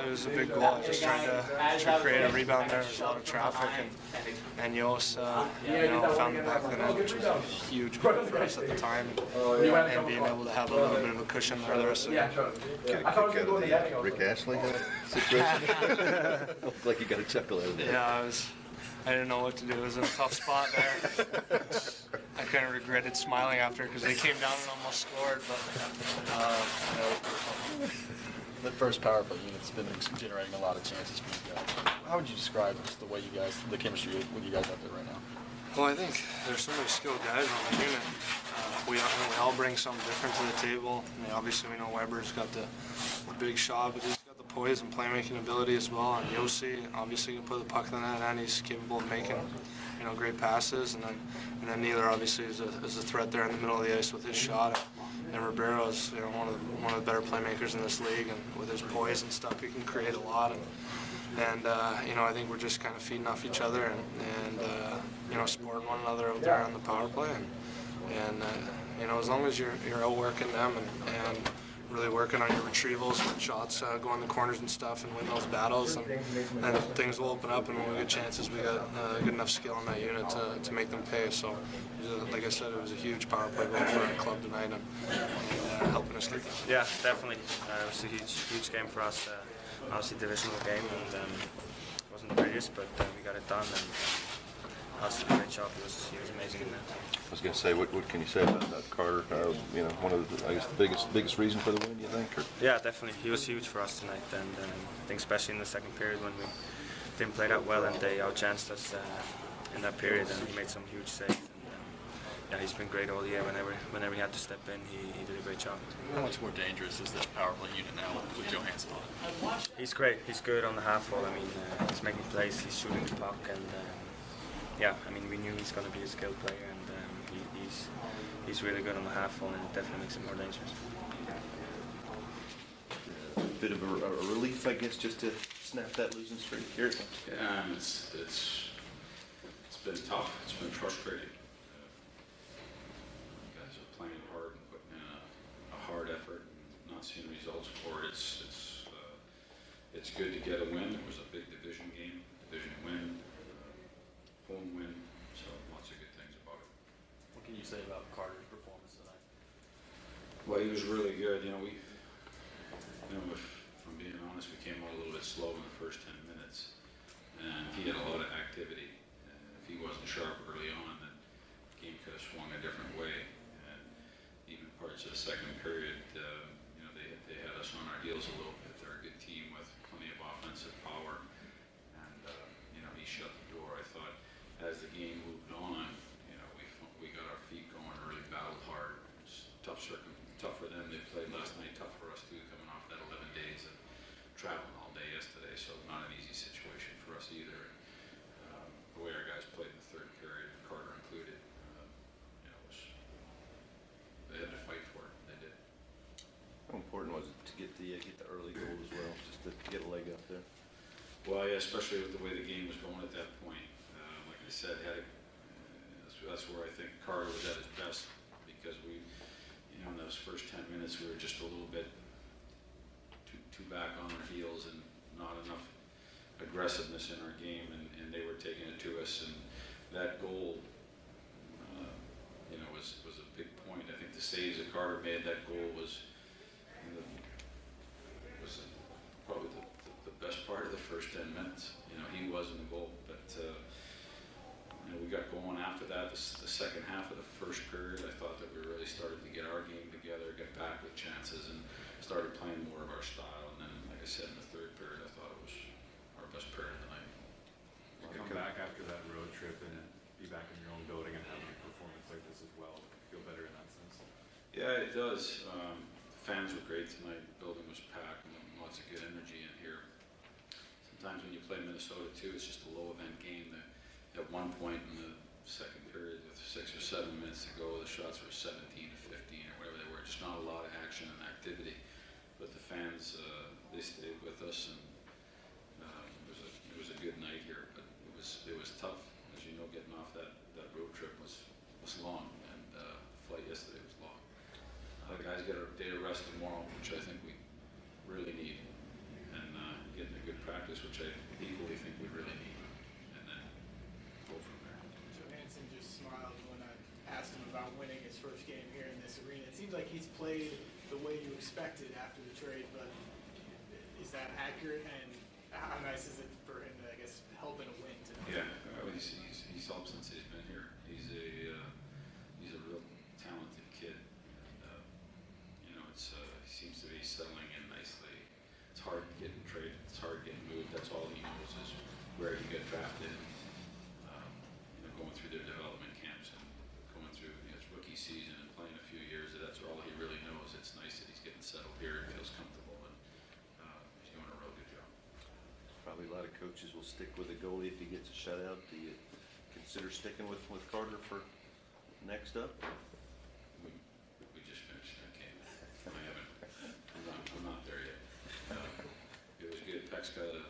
was a big goal. I just tried to create a rebound there. There's a lot of traffic, and Josi, found the back of the net, which was a huge goal for us at the time, and being able to have a little bit of a cushion there the rest of the game. Get a kick out of the Rick Ashley situation. Looks like you got a chuckle out of there. Yeah, I didn't know what to do. It was in a tough spot there. I kind of regretted smiling after because they came down and almost scored. But the first power play unit's been generating a lot of chances for you guys. How would you describe just the way you guys, the chemistry with you guys out there right now? Well, I think there's so many skilled guys on the unit. We all bring something different to the table. I mean, obviously, we know Weber's got the big shot, but he's got the poise and playmaking ability as well. And Josi obviously can put the puck in the net, and he's capable of making great passes. And then Neither obviously is a threat there in the middle of the ice with his shot. And Ribeiro is one of the better playmakers in this league, and with his poise and stuff, he can create a lot. And I think we're just kind of feeding off each other and supporting one another out there on the power play. And as long as you're outworking them and really working on your retrievals when shots go in the corners and stuff and win those battles, and things will open up, and when we get chances, we got good enough skill in that unit to make them pay. So, like I said, it was a huge power play goal for our club tonight and helping us get that. Yeah, definitely. It was a huge game for us. Obviously, divisional game, and it wasn't the prettiest, but we got it done. And obviously, a great job. He was amazing in that. I was going to say, what can you say about that, Carter? One of the biggest reason for the win, you think? Or? Yeah, definitely. He was huge for us tonight, and I think especially in the second period when we didn't play that well and they outchanced us in that period, and he made some huge saves. And, he's been great all year. Whenever he had to step in, he did a great job. How much more dangerous is this power play unit now with Johansen on it? He's great. He's good on the half wall. I mean, he's making plays. He's shooting the puck, and we knew he's going to be a skilled player, and he's really good on the half wall, and it definitely makes him more dangerous. A bit of a relief, I guess, just to snap that losing streak. Here it comes. Yeah, and it's been tough. It's been frustrating. You guys are playing hard and putting in a hard effort and not seeing results for it. It's good to get a win. It was a big division game, division win, home win. So lots of good things about it. What can you say about Carter's performance tonight? Well, he was really good. If I'm being honest, we came out a little bit slow in the first 10 minutes, and he had a lot of activity. And if he wasn't sharp early on, then the game could have swung a different way. And even parts of the second period, they had us on our heels a little bit. They're a good team with plenty of offensive power, and he shut the door. I thought as the game moved on, we got our feet going, really battled hard. It's tough for them. They played last night, tough for us too, coming off that 11 days and traveling all day yesterday, so not an easy situation for us either. The way our guys played in the third period, Carter included, they had to fight for it. They did. How important was it to get the early goal as well, just to get a leg up there? Well, yeah, especially with the way the game was going at that point. Like I said, that's where I think Carter was at his best, because in those first 10 minutes, we were just a little bit too back on our heels and not enough aggressiveness in our game, and they were taking it to us. And that goal, was a big point. I think the saves that Carter made, that goal was probably the best part of the first 10 minutes. He was in the goal, but we got going after that. The second half of the first period, I thought that we really started to get our game together, get back with chances, and started playing more of our style. And then, like I said, in the third period, I thought it was our best period of the night. Come back after that road trip and be back in your own building and have a performance like this as well. Feel better in that sense? Yeah, it does. The fans were great tonight. The building was packed, and lots of good energy in here. Sometimes when you play Minnesota too, it's just a low event game. At one point in the second period, with 6 or 7 minutes to go, the shots were 17 to 15 or whatever they were. Just not a lot of action and activity. But the fans, they stayed with us, and it was a good night here. But it was tough, as you know. Getting off that road trip was long, and the flight yesterday was long. The guys get a day of rest tomorrow, which I think we really need. And practice, which I equally think we really need, and then go from there. Johansen just smiled when I asked him about winning his first game here in this arena. It seems like he's played the way you expected after the trade, but is that accurate? And how nice is it for him to, I guess, help in a win tonight? Yeah, he's helped since he's been here. He's a real talented kid. And, you know, he seems to be settling in nicely. It's hard getting traded. It's hard getting moved. That's all he knows is where he get drafted. You know, going through their development camps and going through his rookie season and playing a few years. That's all he really knows. It's nice that he's getting settled here and feels comfortable, and he's doing a real good job. Probably a lot of coaches will stick with a goalie if he gets a shutout. Do you consider sticking with Carter for next up? We just finished that game. I'm not there yet. It was good. Peck's got a